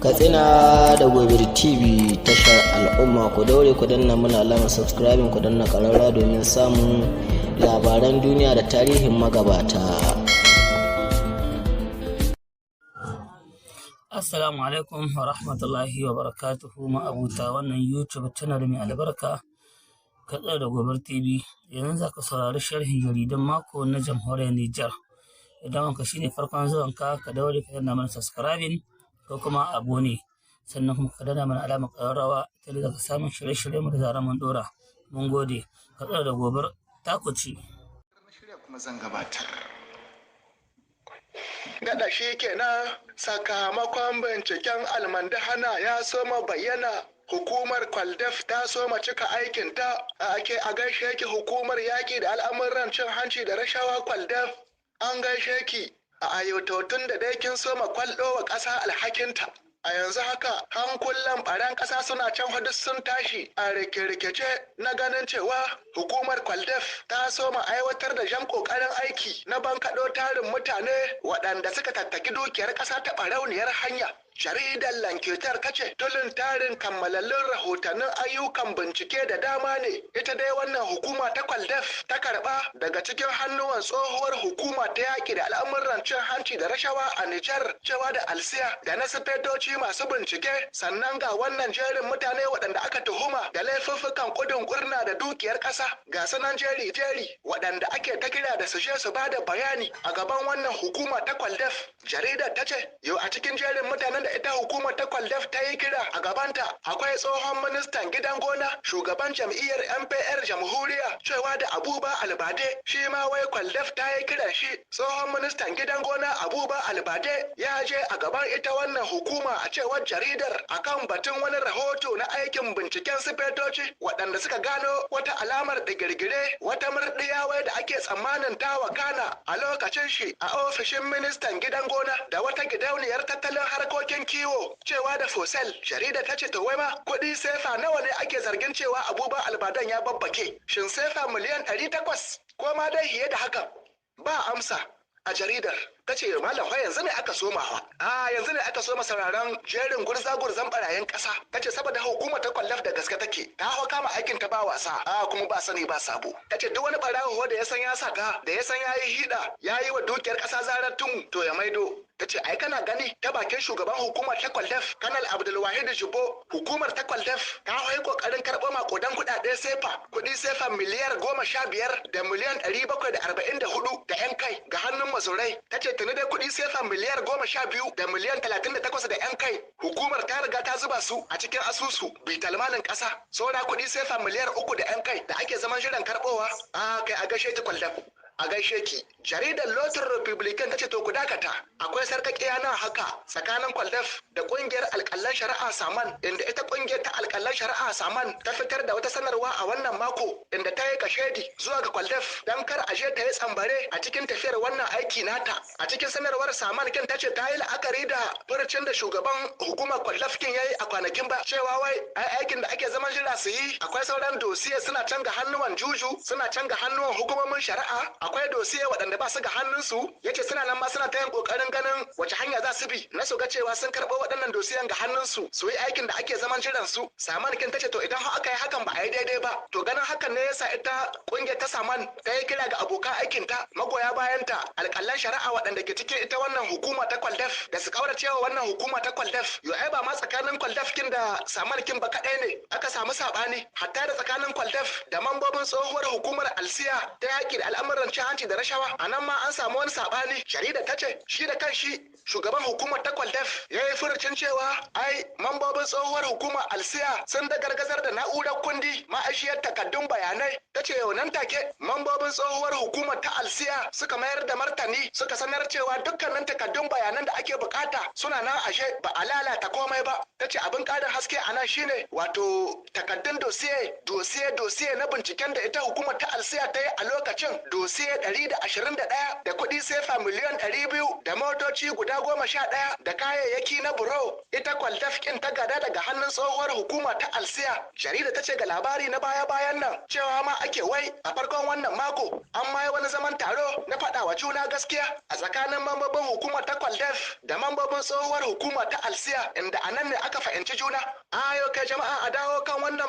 Katsina da Gobir TV tashar al'umma, ku daure ku danna muna alamar subscribing, ku danna ƙararra domin samun labaran duniya da tarihin magabata. Assalamu alaikum wa rahmatullahi wa barakatuhu ma'abuta wannan YouTube channel mai albarka Katsina da Gobir TV. Yanzu za ka saurari sharhin jaridan mako na jamhuriyar Nijar. Idan wanka shine farkon zuwanka, ka daure ka danna mana subscribing ko kuma abone, sannan kuma ka danna mana alamar ƙararrawa ta da ka samun shirye-shirye mu da zaran mun dora. Mun gode. Katsina da Gobir ta ku ci. Kuma zan gabatar. Daɗa shi kenan, sakamakon binciken almandahana ya soma bayyana. Hukumar Kwaldef ta soma cika aikinta a gaishe ki hukumar yaƙi da al'amuran cin hanci da rashawa Kwaldef. An gaishe ki a ayyutotun da dai kin soma kwallo wa ƙasa alhakinta. A yanzu haka hankulan ɓaran ƙasa suna can hudu sun tashi a rike-rikice na ganin cewa hukumar Kwaldef ta soma aiwatar da jan ƙoƙarin aiki na bankaɗo tarin mutane waɗanda suka tattaki dukiyar ƙasa ta ɓarauniyar hanya. Jaridar Lanketar kace tulin tarin kammalallun rahotannin ayyukan bincike da dama ne ita dai wannan hukuma ta Kwaldef ta karba daga cikin hannuwan tsohuwar hukuma ta yaki da al'amuran cin hanci da rashawa a Nijar cewa da Alsiya da na sifetoci masu bincike, sannan ga wannan jerin mutane waɗanda aka tuhuma da laifuffukan kudin kurna da dukiyar ƙasa ga sanan jeri waɗanda ake ta kira da su je su bada bayani a gaban wannan hukuma ta Kwaldef. Jaridar ta ce yau a cikin jerin mutanen da ita hukumar ta Kwaldef ta yi kira a gabanta akwai tsohon ministan gidan gona shugaban jam'iyyar MPR jamhuriya cewa da Abuba Albade, shi ma wai Kwaldef ta yi kiran shi. Tsohon ministan gidan gona Abuba Albade ya je a gaban ita wannan hukuma a cewar jaridar akan batun wani rahoto na aikin binciken sifetoci waɗanda suka gano wata alamar digirgire, wata murɗiya wai da ake tsammanin ta wakana a lokacin shi a ofishin ministan gidan gona da wata gidauniyar tattalin harkokin kiwo cewa da Fosel. Jarida ta ce to wai ma kuɗi sefa nawa ne ake zargin cewa Abuba Albadan ya babbake? Shin sefa miliyan 800 ko ma dai fiye da haka? Ba amsa a jaridar. Ta ce malam fa yanzu ne aka soma yanzu ne aka soma sauraron jerin gurzan barayin ƙasa. Ta ce saboda hukumar ta Kwaldef da gaske take ta hau kama aikin ta ba wasa kuma ba sani ba sabo. Ta ce duk wani barawo da ya san ya saka da ya san ya yi hida ya yi wa dukiyar ƙasa zarar tun to ya maido. Ta ce ai kana gani ta bakin shugaban hukumar ta Kwaldef Kanal Abdulwahid Jibo, hukumar ta Kwaldef ta yi kokarin karɓo makodan kuɗaɗe sefa, kuɗi sefa miliyar 15 da miliyan 744 da 'yan kai ga hannun mazurai. Ta ce tuni dai kuɗi sefa miliyar 12 da miliyan 38 da 'yan kai hukumar ta riga ta zuba su a cikin asusu bitalmalin ƙasa. Saura kuɗi sefa miliyar 3 da 'yan kai da ake zaman shirin karɓowa. Kai a gaishe ta Kwaldef. A gaishe ki. Jaridar Lotin Republican ta ce to ku dakata, akwai sarkakiya nan haka tsakanin Kwaldef da kungiyar alƙalan shari'a Saman, inda ita kungiyar ta alƙalan shari'a Saman ta fitar da wata sanarwa a wannan mako inda ta yi kashedi zuwa ga Kwaldef dan kar a je ta yi tsambare a cikin tafiyar wannan aiki nata. A cikin sanarwar Saman kin ta ce ta yi la'akari da furucin da shugaban hukumar Kwaldef kin yayi a kwanakin ba cewa wai aikin da ake zaman jira su yi akwai sauran dosiye suna can ga hannuwan juju, suna can ga hannuwan hukumomin shari'a, akwai dosiye waɗanda ba su ga hannunsu. Yace suna nan ma suna ta yin kokarin ganin wace hanya za su bi na su ga cewa sun karɓo waɗannan dosiyan ga hannunsu su yi aikin da ake zaman jiran su. Saman kin tace to idan aka yi hakan ba a yi daidai ba, to ganin hakan ne yasa ita kungiyar ta Saman ta yi kira ga abokan aikin ta magoya bayan ta alƙalan shari'a waɗanda ke cikin ita wannan hukuma ta Kwaldef da su kaura cewa wannan hukuma ta Kwaldef. Yo ai ba ma tsakanin Kwaldef kin da Saman kin ba kaɗai ne aka samu saɓani, hatta da tsakanin Kwaldef da mambobin tsohuwar hukumar Alsiya ta yaƙi da al'amuran cin hanci da rashawa. A nan ma an samu wani saɓani. Jarida ta ce shi da kanshi shugaban hukumar ta Kwaldef ya yi furucin cewa ai mambobin tsohuwar hukumar Alsiya sun da gargazar da na'urar kundi ma'ashiyar takaddun bayanai. Ta ce yau nan take mambobin tsohuwar hukumar ta Alsiya suka mayar da martani suka sanar cewa dukkanin takaddun bayanan da ake bukata suna nan ashe ba a lalata komai ba. Ta ce abin ƙarin haske a nan shine wato takaddun dosiye na binciken da ita hukumar ta Alsiya ta yi a lokacin dosiye 121 da kuɗi sefa miliyan 200 da motoci guda guda 11 da kayayyaki na buro. Ita kwaldaf kin ta gada daga hannun tsohuwar hukuma ta Alsiya. Jarida ta ce ga labari na baya-bayan nan cewa ma ake wai a farkon wannan mako an ma wani zaman taro na faɗa wa juna gaskiya a tsakanin mambobin hukumar ta kwaldaf da mambobin tsohuwar hukuma ta Alsiya, inda a nan ne aka fahimci juna. Ayo kai jama'a, a dawo kan wannan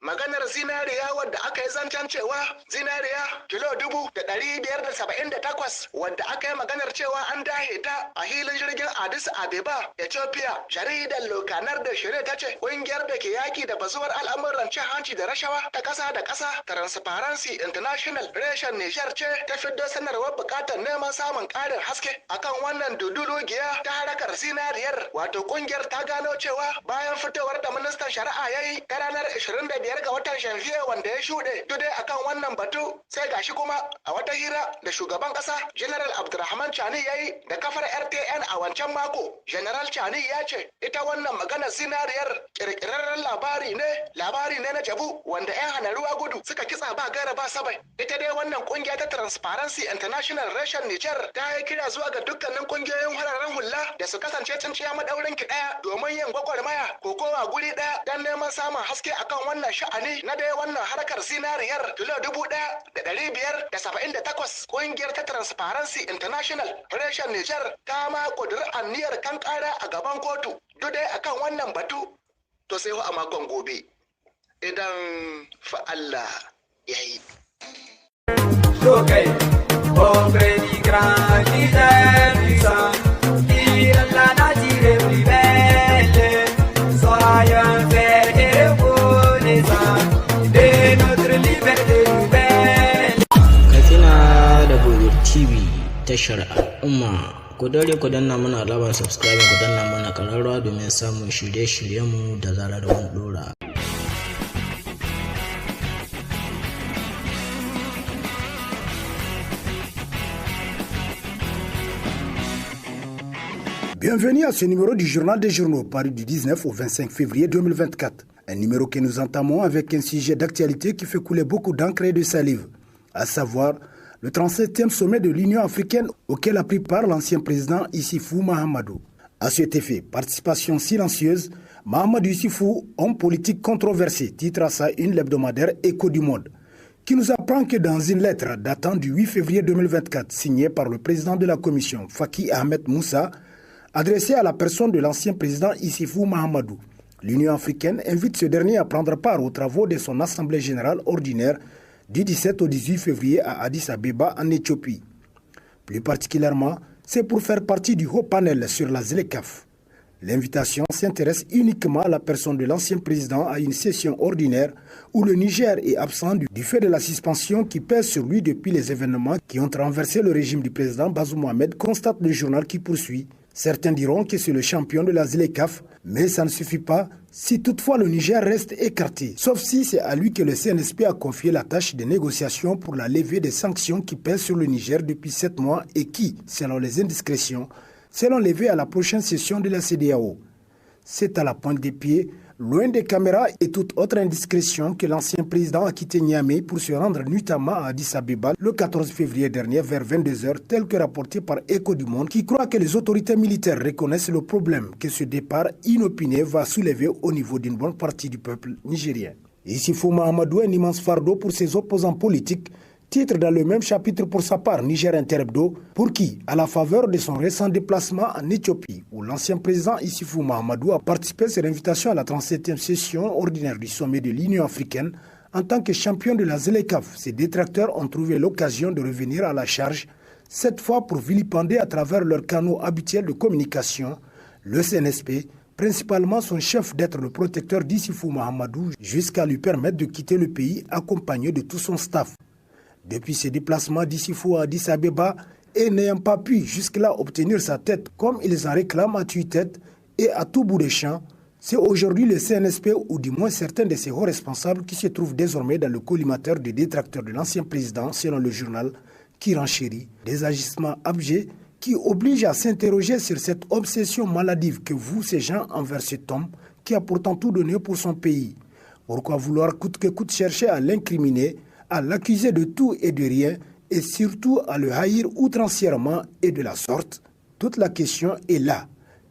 maganar zinariya wadda aka yi zancen cewa zinariya kilo 578 wadda aka yi maganar cewa an dahe ta a hilin jirgin Addis Abeba, Ethiopia. Jaridar Lokanar da Shire ta ce ƙungiyar da ke yaki da bazuwar al'amuran cin hanci da rashawa ta ƙasa da ƙasa Transparency International reshen Nijar ce ta fiddo sanarwar buƙatar neman samun ƙarin haske akan wannan dudulugiya ta harakar zinariyar. Wato ƙungiyar ta gano cewa bayan fitowar da ministan shari'a ya yi ta ranar 25 ga watan Janvier wanda ya shuɗe duk dai akan wannan batu, sai gashi kuma a wata hira da shugaban ƙasa General Abdurrahman Chani ya yi da kafar RTN a wancan mako. General Chani ya ce ita wannan maganar zinariyar ƙirƙirarren labari ne na jabu wanda 'yan hana ruwa gudu suka kitsa ba gaira ba sabai. Ita dai wannan ƙungiya ta Transparency International reshen Nijar ta yi kira zuwa ga dukkanin ƙungiyoyin fararen hula da su kasance tsintsiya madaurin ki ɗaya domin yin gwagwarmaya ko kowa guri ɗaya don neman samun haske akan wannan sha'ani na dai wannan harkar zinariyar kilo 1,578. Ƙungiyar ta Transparency International reshen Nijar ta ma ƙudurar aniyar kan ƙara a gaban kotu duk dai akan wannan batu. To sai a makon gobe idan fa Allah ya yi. Katsina da Gobe TV tashar al'umma. Ku daure ku danna mana alamar subscribe, ku danna mana ƙararrawa domin samun shirye-shiryenmu da zarar mun dora. Bienvenue à ce numéro du Journal des Journaux, paru du 19 au 25 février 2024. Un numéro que nous entamons avec un sujet d'actualité qui fait couler beaucoup d'encre et de salive, à savoir le 37e sommet de l'Union africaine auquel a pris part l'ancien président Issoufou Mahamadou. À cet effet, participation silencieuse, Mahamadou Issoufou, homme politique controversé, titre à sa une l'hebdomadaire Écho du Monde, qui nous apprend que dans une lettre datant du 8 février 2024, signée par le président de la commission, Faki Ahmed Moussa, adressée à la personne de l'ancien président Issoufou Mahamadou, l'Union africaine invite ce dernier à prendre part aux travaux de son Assemblée générale ordinaire du 17 au 18 février à Addis Abeba en Éthiopie. Plus particulièrement, c'est pour faire partie du haut panel sur la ZLECAf. L'invitation s'intéresse uniquement à la personne de l'ancien président à une session ordinaire où le Niger est absent du fait de la suspension qui pèse sur lui depuis les événements qui ont renversé le régime du président Bazoum Mohamed, constate le journal qui poursuit. Certains diront que c'est le champion de la ZLECAf, mais ça ne suffit pas si toutefois le Niger reste écarté, sauf si c'est à lui que le CNSP a confié la tâche des négociations pour la levée des sanctions qui pèsent sur le Niger depuis 7 mois et qui, selon les indiscrétions, seront levées à la prochaine session de la CEDEAO. C'est à la pointe des pieds, loin des caméras et toute autre indiscrétion que l'ancien président a quitté Niamey pour se rendre nuitamment à Addis Abeba le 14 février dernier vers 22h, tel que rapporté par Écho du Monde, qui croit que les autorités militaires reconnaissent le problème que ce départ inopiné va soulever au niveau d'une bonne partie du peuple nigérien. Issoufou Mahamadou est un immense fardeau pour ses opposants politiques, titre dans le même chapitre pour sa part Niger Interbdo, pour qui, à la faveur de son récent déplacement en Éthiopie, où l'ancien président Issoufou Mahamadou a participé à cette invitation à la 37e session ordinaire du sommet de l'Union africaine, en tant que champion de la ZLECAf, ses détracteurs ont trouvé l'occasion de revenir à la charge, cette fois pour vilipender à travers leurs canaux habituels de communication, le CNSP, principalement son chef d'être le protecteur d'Issoufou Mahamadou, jusqu'à lui permettre de quitter le pays accompagné de tout son staff. Depuis ses déplacements d'Issoufou à Addis Abeba et n'ayant pas pu jusque-là obtenir sa tête comme ils en réclament à tue-tête et à tout bout des champs, c'est aujourd'hui le CNSP ou du moins certains de ses hauts responsables qui se trouvent désormais dans le collimateur des détracteurs de l'ancien président, selon le journal, qui renchérit des agissements abjects qui obligent à s'interroger sur cette obsession maladive que vouent ces gens envers cet homme qui a pourtant tout donné pour son pays. Pourquoi vouloir coûte que coûte chercher à l'incriminer, à l'accuser de tout et de rien et surtout à le haïr outrancièrement et de la sorte, toute la question est là.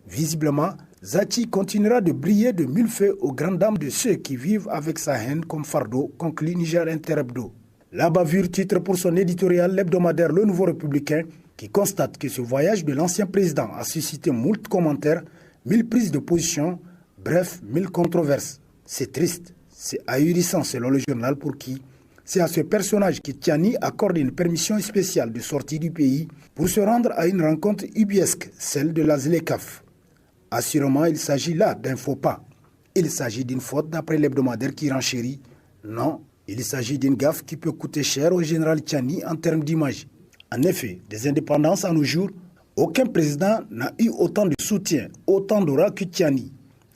Visiblement, Zachi continuera de briller de mille feux aux grandes dames de ceux qui vivent avec sa haine comme fardeau, conclut Niger Inter Hebdo. La bavure titre pour son éditorial l'hebdomadaire Le Nouveau Républicain qui constate que ce voyage de l'ancien président a suscité moult commentaires, 1000 prises de position, bref, 1000 controverses. C'est triste, c'est ahurissant selon le journal pour qui c'est à ce personnage que Tiani accorde une permission spéciale de sortie du pays pour se rendre à une rencontre ubiesque, celle de la ZLECAF. Assurément, il s'agit là d'un faux pas. Il s'agit d'une faute d'après l'hebdomadaire qui renchérit. Non, il s'agit d'une gaffe qui peut coûter cher au général Tiani en termes d'image. En effet, des indépendances à nos jours, aucun président n'a eu autant de soutien, autant d'aura que Tiani.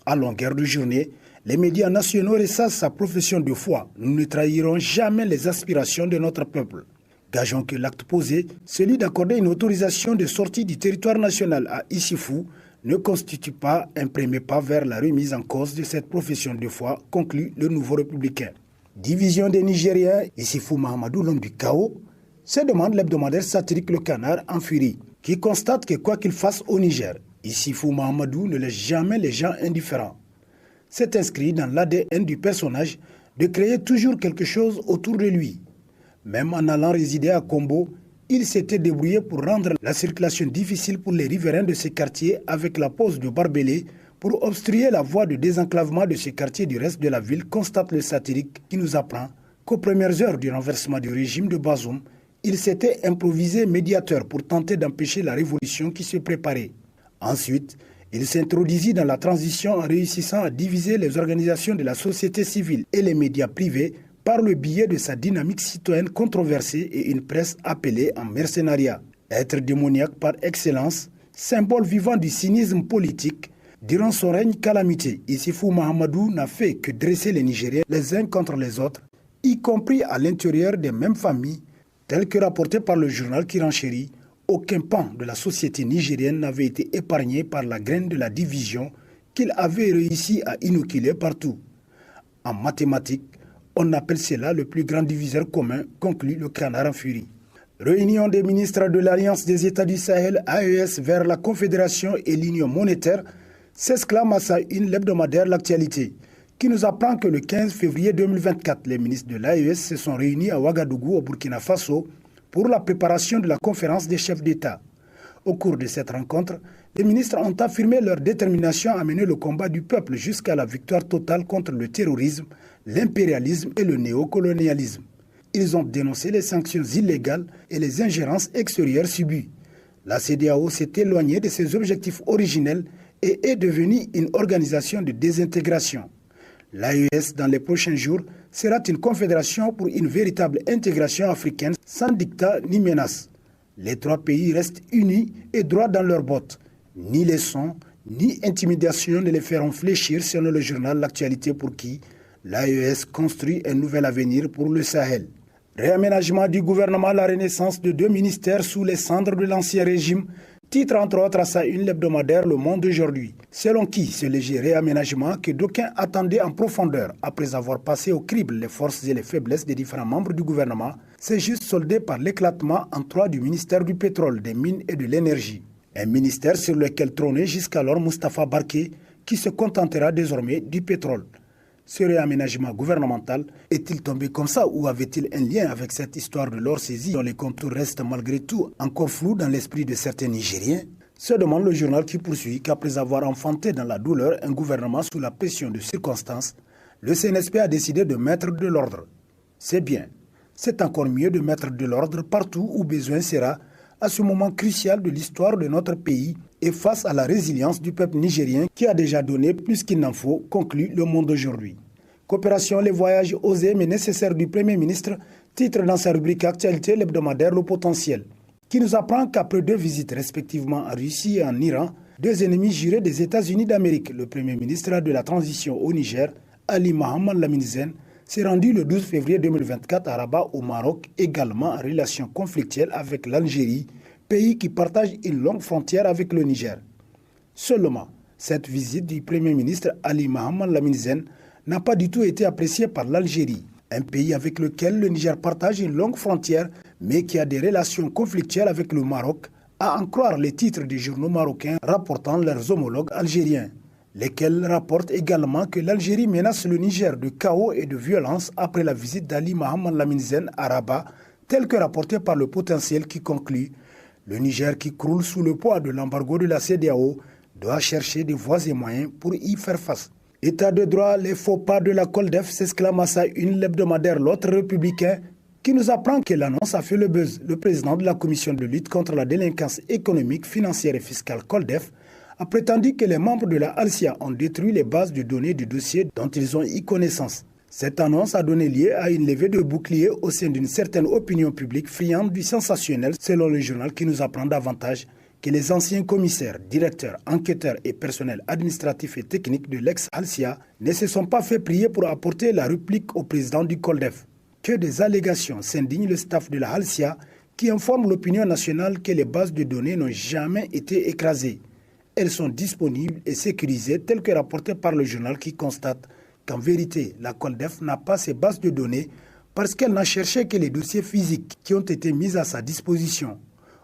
À longueur de journée, les médias nationaux ressassent sa profession de foi. Nous ne trahirons jamais les aspirations de notre peuple. Gageons que l'acte posé, celui d'accorder une autorisation de sortie du territoire national à Issoufou, ne constitue pas un premier pas vers la remise en cause de cette profession de foi, conclut le Nouveau Républicain. Division des Nigériens, Issoufou Mahamadou, l'homme du chaos, se demande l'hebdomadaire satirique Le Canard en furie, qui constate que quoi qu'il fasse au Niger, Issoufou Mahamadou ne laisse jamais les gens indifférents. C'est inscrit dans l'ADN du personnage de créer toujours quelque chose autour de lui. Même en allant résider à Kombo, il s'était débrouillé pour rendre la circulation difficile pour les riverains de ces quartiers avec la pose de barbelés pour obstruer la voie de désenclavement de ces quartiers du reste de la ville, constate le satirique qui nous apprend qu'aux premières heures du renversement du régime de Bazoum, il s'était improvisé médiateur pour tenter d'empêcher la révolution qui se préparait. Ensuite, il s'introduisit dans la transition en réussissant à diviser les organisations de la société civile et les médias privés par le biais de sa dynamique citoyenne controversée et une presse appelée en mercenariat. Être démoniaque par excellence, symbole vivant du cynisme politique, durant son règne calamité, Issoufou Mahamadou n'a fait que dresser les Nigériens les uns contre les autres, y compris à l'intérieur des mêmes familles, tel que rapporté par le journal qui renchérit. Aucun pan de la société nigérienne n'avait été épargné par la graine de la division qu'il avait réussi à inoculer partout. En mathématiques, on appelle cela le plus grand diviseur commun, conclut Le Canard en furie. Réunion des ministres de l'Alliance des États du Sahel, AES, vers la Confédération et l'Union monétaire, s'exclame à sa une l'hebdomadaire L'Actualité, qui nous apprend que le 15 février 2024, les ministres de l'AES se sont réunis à Ouagadougou, au Burkina Faso, pour la préparation de la conférence des chefs d'État. Au cours de cette rencontre, les ministres ont affirmé leur détermination à mener le combat du peuple jusqu'à la victoire totale contre le terrorisme, l'impérialisme et le néocolonialisme. Ils ont dénoncé les sanctions illégales et les ingérences extérieures subies. La CEDEAO s'est éloignée de ses objectifs originels et est devenue une organisation de désintégration. L'AES, dans les prochains jours, sera une confédération pour une véritable intégration africaine sans dictat ni menace. Les trois pays restent unis et droits dans leurs bottes. Ni leçons, ni intimidation ne les feront fléchir selon le journal L'Actualité pour qui l'AES construit un nouvel avenir pour le Sahel. Réaménagement du gouvernement, la renaissance de 2 ministères sous les cendres de l'ancien régime, titre entre autres à sa une l'hebdomadaire Le Monde d'aujourd'hui, selon qui ce léger réaménagement que d'aucuns attendaient en profondeur après avoir passé au crible les forces et les faiblesses des différents membres du gouvernement, s'est juste soldé par l'éclatement en 3 du ministère du pétrole, des mines et de l'énergie. Un ministère sur lequel trônait jusqu'alors Moustapha Barké, qui se contentera désormais du pétrole. Ce réaménagement gouvernemental est-il tombé comme ça ou avait-il un lien avec cette histoire de l'or saisi dont les contours restent malgré tout encore flous dans l'esprit de certains Nigériens? Se demande le journal qui poursuit qu'après avoir enfanté dans la douleur un gouvernement sous la pression de circonstances, le CNSP a décidé de mettre de l'ordre. C'est bien. C'est encore mieux de mettre de l'ordre partout où besoin sera à ce moment crucial de l'histoire de notre pays et face à la résilience du peuple nigérien qui a déjà donné plus qu'il n'en faut, conclut Le Monde aujourd'hui. Coopération, les voyages osés mais nécessaires du Premier ministre, titre dans sa rubrique Actualité l'hebdomadaire Le Potentiel, qui nous apprend qu'après 2 visites respectivement en Russie et en Iran, 2 ennemis jurés des États-Unis d'Amérique, le Premier ministre de la Transition au Niger, Ali Mohamed Lamine Zen, s'est rendu le 12 février 2024 à Rabat au Maroc, également en relation conflictuelle avec l'Algérie, pays qui partage une longue frontière avec le Niger. Seulement, cette visite du Premier ministre Ali Mohamed Lamine Zen n'a pas du tout été appréciée par l'Algérie, un pays avec lequel le Niger partage une longue frontière, mais qui a des relations conflictuelles avec le Maroc, à en croire les titres des journaux marocains rapportant leurs homologues algériens, lesquels rapportent également que l'Algérie menace le Niger de chaos et de violence après la visite d'Ali Mohamed Lamine Zen à Rabat, tel que rapporté par le Potentiel qui conclut « Le Niger qui croule sous le poids de l'embargo de la CEDEAO doit chercher des voies et moyens pour y faire face. » État de droit, les faux pas de la Coldef, s'exclame à sa une l'hebdomadaire L'Autre Républicain, qui nous apprend que l'annonce a fait le buzz. Le président de la commission de lutte contre la délinquance économique, financière et fiscale Coldef a prétendu que les membres de la Halcia ont détruit les bases de données du dossier dont ils ont eu connaissance. Cette annonce a donné lieu à une levée de bouclier au sein d'une certaine opinion publique friande du sensationnel, selon le journal qui nous apprend davantage que les anciens commissaires, directeurs, enquêteurs et personnels administratifs et techniques de l'ex-Halcia ne se sont pas fait prier pour apporter la réplique au président du Coldef. Que des allégations s'indigne le staff de la Halcia qui informe l'opinion nationale que les bases de données n'ont jamais été écrasées. Elles sont disponibles et sécurisées telles que rapportées par le journal qui constate qu'en vérité, la Coldef n'a pas ces bases de données parce qu'elle n'a cherché que les dossiers physiques qui ont été mis à sa disposition.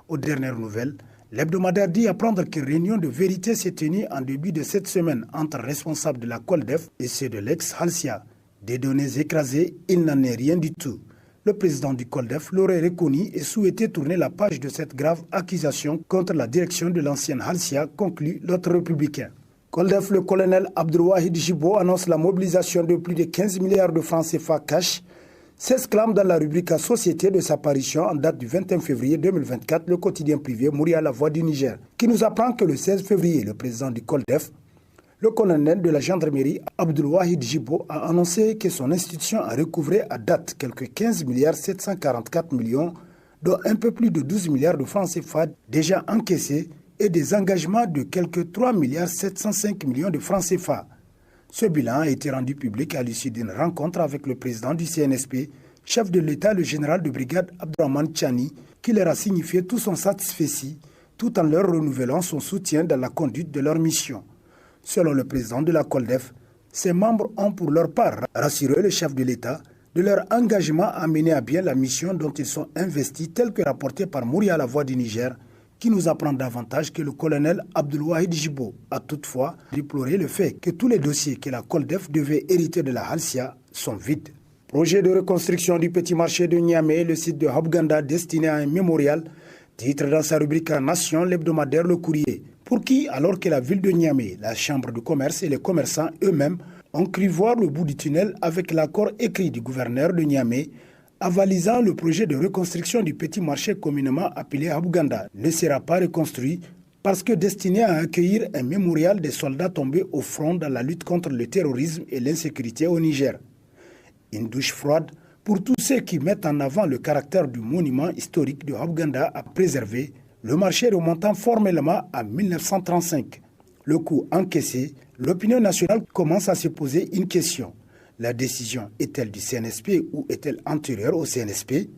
Aux dernières nouvelles, l'hebdomadaire dit apprendre qu'une réunion de vérité s'est tenue en début de cette semaine entre responsables de la Coldef et ceux de l'ex-Halcia. Des données écrasées, il n'en est rien du tout. Le président du Coldef l'aurait reconnu et souhaitait tourner la page de cette grave accusation contre la direction de l'ancienne Halcia, conclut l'autre républicain. Coldef, le colonel Abdelwahid Jibo annonce la mobilisation de plus de 15 milliards de francs CFA cash, s'exclame dans la rubrique à Société de sa parution en date du 21 février 2024, le quotidien privé Mouria La Voix du Niger, qui nous apprend que le 16 février, le président du Coldef, le colonel de la gendarmerie Abdelwahid Jibo a annoncé que son institution a recouvré à date quelques 15 milliards 744 millions, dont un peu plus de 12 milliards de francs CFA déjà encaissés et des engagements de quelques 3 milliards 705 millions de francs CFA. Ce bilan a été rendu public à l'issue d'une rencontre avec le président du CNSP, chef de l'État, le général de brigade Abdourahmane Tchani, qui leur a signifié tout son satisfecit, tout en leur renouvelant son soutien dans la conduite de leur mission. Selon le président de la Coldef, ses membres ont pour leur part rassuré le chef de l'État de leur engagement à mener à bien la mission dont ils sont investis, tel que rapporté par Mouria La Voix du Niger, qui nous apprend davantage que le colonel Abdelwahid Jibo a toutefois déploré le fait que tous les dossiers que la Coldef devait hériter de la Halcia sont vides. Projet de reconstruction du petit marché de Niamey, le site de Habganda destiné à un mémorial, titre dans sa rubrique Nation, l'hebdomadaire Le Courrier. Pour qui, alors que la ville de Niamey, la chambre de commerce et les commerçants eux-mêmes ont cru voir le bout du tunnel avec l'accord écrit du gouverneur de Niamey, avalisant le projet de reconstruction du petit marché communément appelé Habganda, ne sera pas reconstruit parce que destiné à accueillir un mémorial des soldats tombés au front dans la lutte contre le terrorisme et l'insécurité au Niger. Une douche froide pour tous ceux qui mettent en avant le caractère du monument historique de Habganda à préserver, le marché remontant formellement à 1935. Le coût encaissé, l'opinion nationale commence à se poser une question. La décision est-elle du CNSP ou est-elle antérieure au CNSP?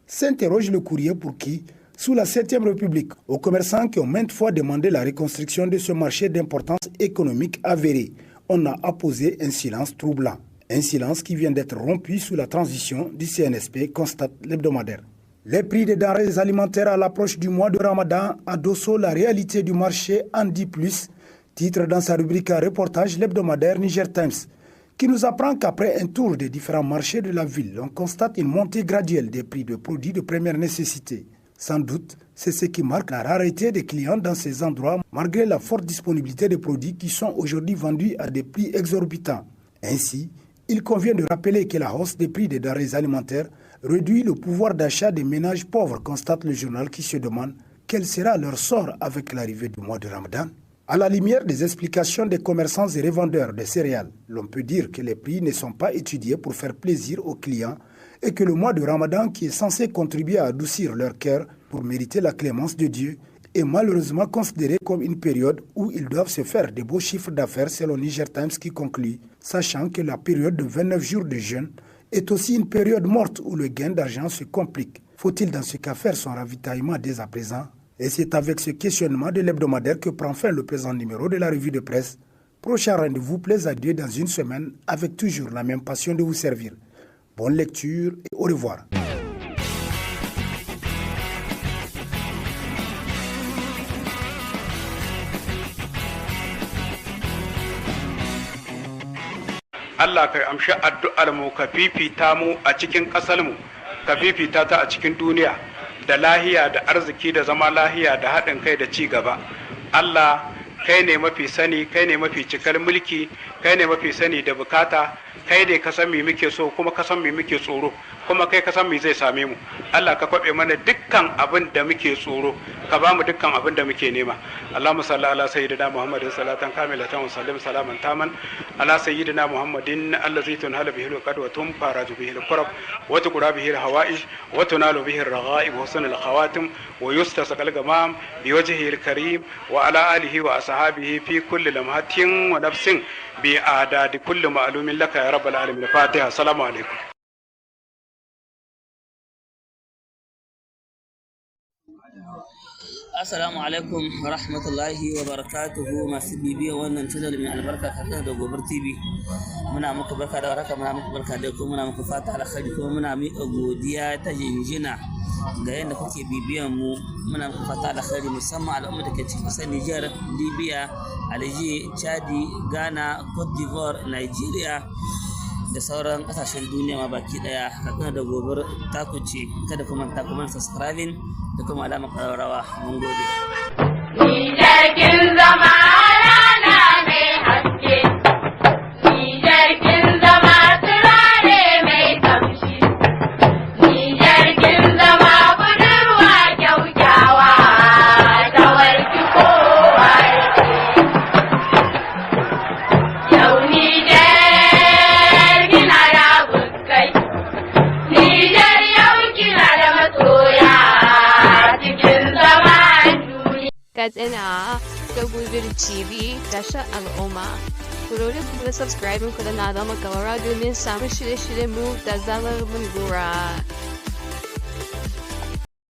S'interroge le courrier pour qui, sous la 7e République, aux commerçants qui ont maintes fois demandé la reconstruction de ce marché d'importance économique avérée, on a apposé un silence troublant. Un silence qui vient d'être rompu sous la transition du CNSP, constate l'hebdomadaire. Les prix des denrées alimentaires à l'approche du mois de Ramadan à Dosso, la réalité du marché en dit plus, titre dans sa rubrique à reportage l'hebdomadaire Niger Times, qui nous apprend qu'après un tour des différents marchés de la ville, on constate une montée graduelle des prix de produits de première nécessité. Sans doute, c'est ce qui marque la rareté des clients dans ces endroits, malgré la forte disponibilité des produits qui sont aujourd'hui vendus à des prix exorbitants. Ainsi, il convient de rappeler que la hausse des prix des denrées alimentaires réduit le pouvoir d'achat des ménages pauvres, constate le journal qui se demande quel sera leur sort avec l'arrivée du mois de Ramadan. À la lumière des explications des commerçants et revendeurs de céréales, l'on peut dire que les prix ne sont pas étudiés pour faire plaisir aux clients et que le mois de Ramadan, qui est censé contribuer à adoucir leur cœur pour mériter la clémence de Dieu, est malheureusement considéré comme une période où ils doivent se faire de beaux chiffres d'affaires, selon Niger Times qui conclut, sachant que la période de 29 jours de jeûne est aussi une période morte où le gain d'argent se complique. Faut-il dans ce cas faire son ravitaillement dès à présent? Et c'est avec ce questionnement de l'hebdomadaire que prend fin le présent numéro de la revue de presse. Prochain rendez-vous, plaise à Dieu, dans une semaine, avec toujours la même passion de vous servir. Bonne lecture et au revoir. Allah ka amshi addu'ar mu ka fifita mu a cikin ƙasar mu ka fifita ta a cikin duniya da lahiya da arziki da zama lahiya da haɗin kai da ci gaba. Allah kai ne mafi sani, kai ne mafi cikar mulki, kai ne mafi sani da bukata, kai ne ka san me muke so kuma ka san me muke tsoro, kuma kai ka san me zai same mu. Allah ka kwabe mana dukkan abin da muke tsoro, ka ba mu dukkan abin da muke nema. Allahumma salli ala sayyidina Muhammadin salatan kamilatan wa sallim salaman taman ala sayyidina Muhammadin allazi tunhalu bihi al-qad wa tunfaraju bihi al-qurab wa tuqra bihi al-hawa'ij wa tunalu bihi ar-raghaib wa husn al-khawatim wa yustasqa al-gamam bi wajhihi al-karim wa ala alihi wa ashabihi fi kulli lamhatin wa nafsin bi adadi kulli ma'lumin laka ya rabbal alamin. Fatiha. Assalamu alaikum. Assalamu alaikum wa rahmatullahi wa barakatuhu masu bibiyan wannan channel mai albarka Katsina da Gobar TV. Muna muku barka da warhaka, muna muku barka da kuma muna muku fata alkhairi kuma muna miƙa godiya ta jinjina ga yadda kuke bibiyan mu. Muna muku fata alkhairi musamman al'umma da ke cikin ƙasar Niger, Libya, Algeria, Chadi, Ghana, Cote d'Ivoire, Nigeria da sauran kasashen duniya ma baki daya. Katsina da Gobar ta kuce, kada kuma ta kuma subscribing da kuma alamar ƙararrawa. Mun gode. Nijar kin zama rana mai haske, Nijar kin zama turare mai kamshi, Nijar kin zama budurwa kyaukyawa ta warki kowa yake. Yau Nijar kina da buskai, Nijar yau kina da masoya. Katsina da Gobar TV tashar al'umma. Ku dole ku subscribe ku da na zama kamar domin samun shirye-shiryen mu da zarar mun gora.